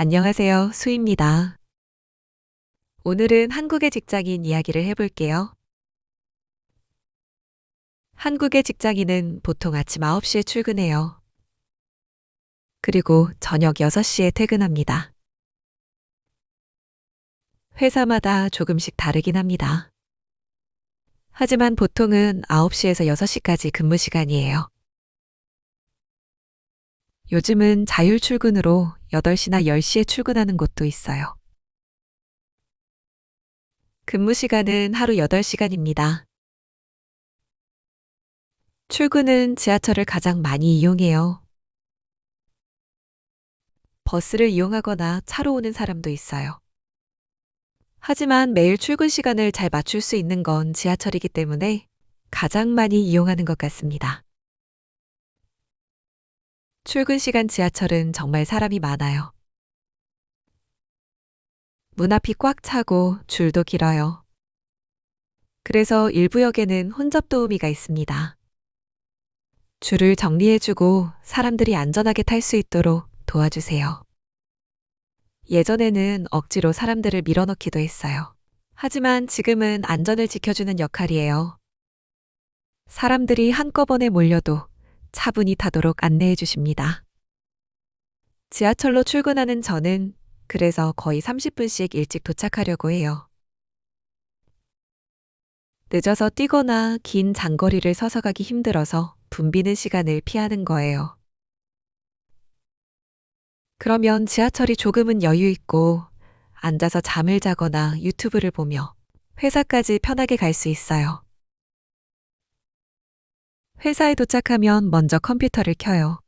안녕하세요. 수입니다. 오늘은 한국의 직장인 이야기를 해볼게요. 한국의 직장인은 보통 아침 9시에 출근해요. 그리고 저녁 6시에 퇴근합니다. 회사마다 조금씩 다르긴 합니다. 하지만 보통은 9시에서 6시까지 근무 시간이에요. 요즘은 자율 출근으로 8시나 10시에 출근하는 곳도 있어요. 근무 시간은 하루 8시간입니다. 출근은 지하철을 가장 많이 이용해요. 버스를 이용하거나 차로 오는 사람도 있어요. 하지만 매일 출근 시간을 잘 맞출 수 있는 건 지하철이기 때문에 가장 많이 이용하는 것 같습니다. 출근 시간 지하철은 정말 사람이 많아요. 문 앞이 꽉 차고 줄도 길어요. 그래서 일부 역에는 혼잡 도우미가 있습니다. 줄을 정리해주고 사람들이 안전하게 탈 수 있도록 도와주세요. 예전에는 억지로 사람들을 밀어넣기도 했어요. 하지만 지금은 안전을 지켜주는 역할이에요. 사람들이 한꺼번에 몰려도 차분히 타도록 안내해 주십니다. 지하철로 출근하는 저는 그래서 거의 30분씩 일찍 도착하려고 해요. 늦어서 뛰거나 긴 장거리를 서서 가기 힘들어서 붐비는 시간을 피하는 거예요. 그러면 지하철이 조금은 여유 있고 앉아서 잠을 자거나 유튜브를 보며 회사까지 편하게 갈 수 있어요. 회사에 도착하면 먼저 컴퓨터를 켜요.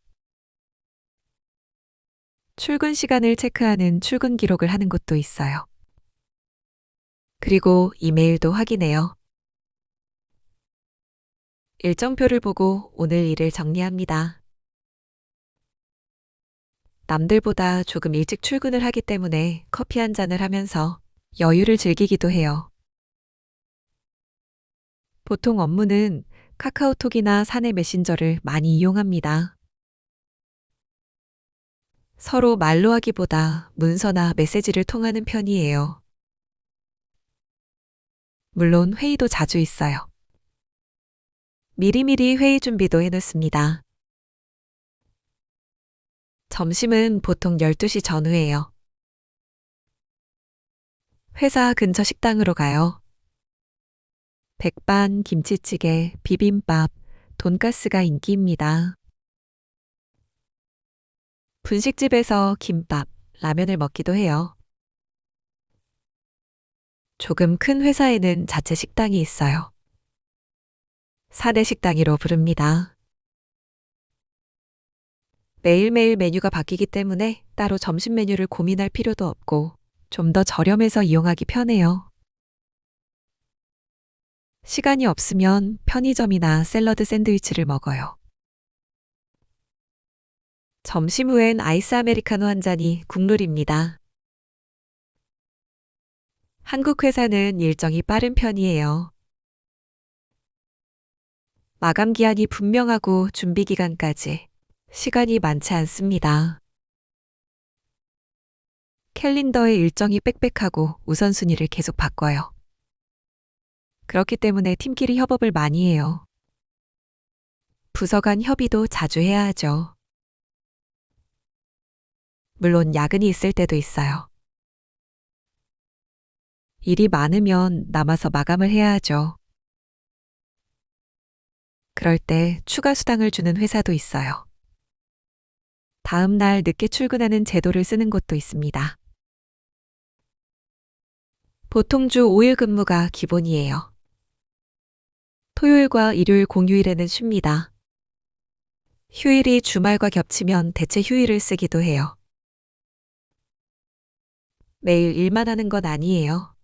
출근 시간을 체크하는 출근 기록을 하는 곳도 있어요. 그리고 이메일도 확인해요. 일정표를 보고 오늘 일을 정리합니다. 남들보다 조금 일찍 출근을 하기 때문에 커피 한 잔을 하면서 여유를 즐기기도 해요. 보통 업무는 카카오톡이나 사내 메신저를 많이 이용합니다. 서로 말로 하기보다 문서나 메시지를 통하는 편이에요. 물론 회의도 자주 있어요. 미리미리 회의 준비도 해놓습니다. 점심은 보통 12시 전후예요. 회사 근처 식당으로 가요. 백반, 김치찌개, 비빔밥, 돈가스가 인기입니다. 분식집에서 김밥, 라면을 먹기도 해요. 조금 큰 회사에는 자체 식당이 있어요. 사내 식당이로 부릅니다. 매일매일 메뉴가 바뀌기 때문에 따로 점심 메뉴를 고민할 필요도 없고 좀 더 저렴해서 이용하기 편해요. 시간이 없으면 편의점이나 샐러드 샌드위치를 먹어요. 점심 후엔 아이스 아메리카노 한 잔이 국룰입니다. 한국 회사는 일정이 빠른 편이에요. 마감 기한이 분명하고 준비 기간까지 시간이 많지 않습니다. 캘린더에 일정이 빽빽하고 우선순위를 계속 바꿔요. 그렇기 때문에 팀끼리 협업을 많이 해요. 부서 간 협의도 자주 해야 하죠. 물론 야근이 있을 때도 있어요. 일이 많으면 남아서 마감을 해야 하죠. 그럴 때 추가 수당을 주는 회사도 있어요. 다음 날 늦게 출근하는 제도를 쓰는 곳도 있습니다. 보통 주 5일 근무가 기본이에요. 토요일과 일요일 공휴일에는 쉽니다. 휴일이 주말과 겹치면 대체 휴일을 쓰기도 해요. 매일 일만 하는 건 아니에요.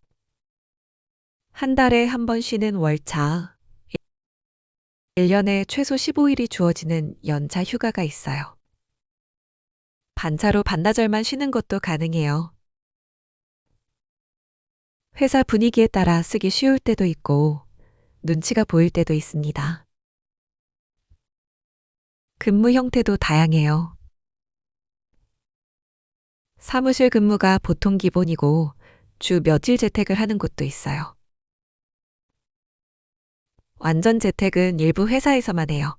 한 달에 한 번 쉬는 월차, 1년에 최소 15일이 주어지는 연차 휴가가 있어요. 반차로 반나절만 쉬는 것도 가능해요. 회사 분위기에 따라 쓰기 쉬울 때도 있고 눈치가 보일 때도 있습니다. 근무 형태도 다양해요. 사무실 근무가 보통 기본이고 주 며칠 재택을 하는 곳도 있어요. 완전 재택은 일부 회사에서만 해요.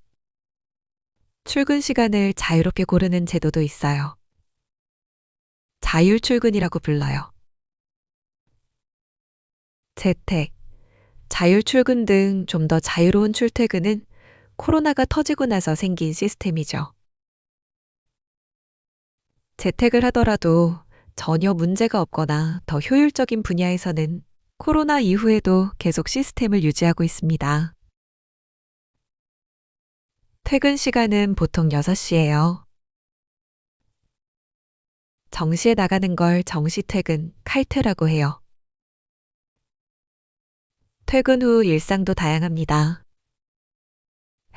출근 시간을 자유롭게 고르는 제도도 있어요. 자율 출근이라고 불러요. 재택, 자율 출근 등 좀 더 자유로운 출퇴근은 코로나가 터지고 나서 생긴 시스템이죠. 재택을 하더라도 전혀 문제가 없거나 더 효율적인 분야에서는 코로나 이후에도 계속 시스템을 유지하고 있습니다. 퇴근 시간은 보통 6시예요. 정시에 나가는 걸 정시 퇴근, 칼퇴라고 해요. 퇴근 후 일상도 다양합니다.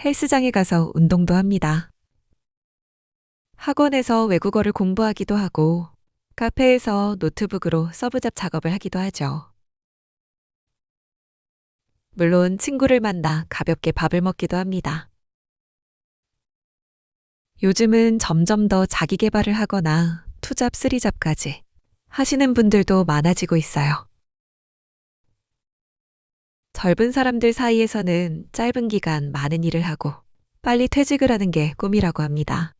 헬스장에 가서 운동도 합니다. 학원에서 외국어를 공부하기도 하고, 카페에서 노트북으로 서브잡 작업을 하기도 하죠. 물론 친구를 만나 가볍게 밥을 먹기도 합니다. 요즘은 점점 더 자기 개발을 하거나 투잡, 쓰리잡까지 하시는 분들도 많아지고 있어요. 젊은 사람들 사이에서는 짧은 기간 많은 일을 하고 빨리 퇴직을 하는 게 꿈이라고 합니다.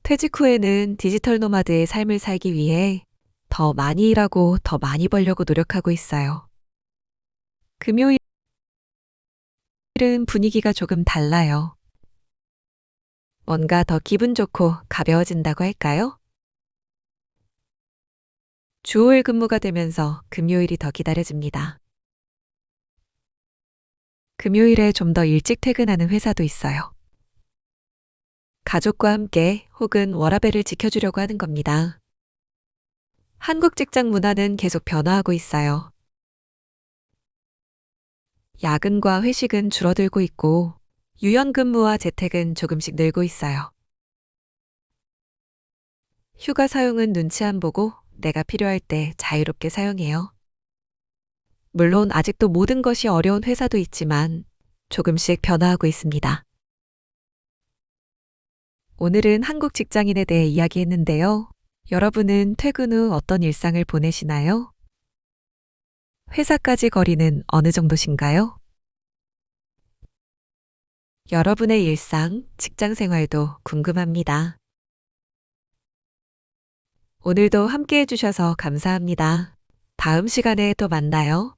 퇴직 후에는 디지털 노마드의 삶을 살기 위해 더 많이 일하고 더 많이 벌려고 노력하고 있어요. 금요일은 분위기가 조금 달라요. 뭔가 더 기분 좋고 가벼워진다고 할까요? 주 5일 근무가 되면서 금요일이 더 기다려집니다. 금요일에 좀 더 일찍 퇴근하는 회사도 있어요. 가족과 함께 혹은 워라밸을 지켜주려고 하는 겁니다. 한국 직장 문화는 계속 변화하고 있어요. 야근과 회식은 줄어들고 있고, 유연근무와 재택은 조금씩 늘고 있어요. 휴가 사용은 눈치 안 보고 내가 필요할 때 자유롭게 사용해요. 물론 아직도 모든 것이 어려운 회사도 있지만 조금씩 변화하고 있습니다. 오늘은 한국 직장인에 대해 이야기했는데요. 여러분은 퇴근 후 어떤 일상을 보내시나요? 회사까지 거리는 어느 정도신가요? 여러분의 일상, 직장 생활도 궁금합니다. 오늘도 함께 해주셔서 감사합니다. 다음 시간에 또 만나요.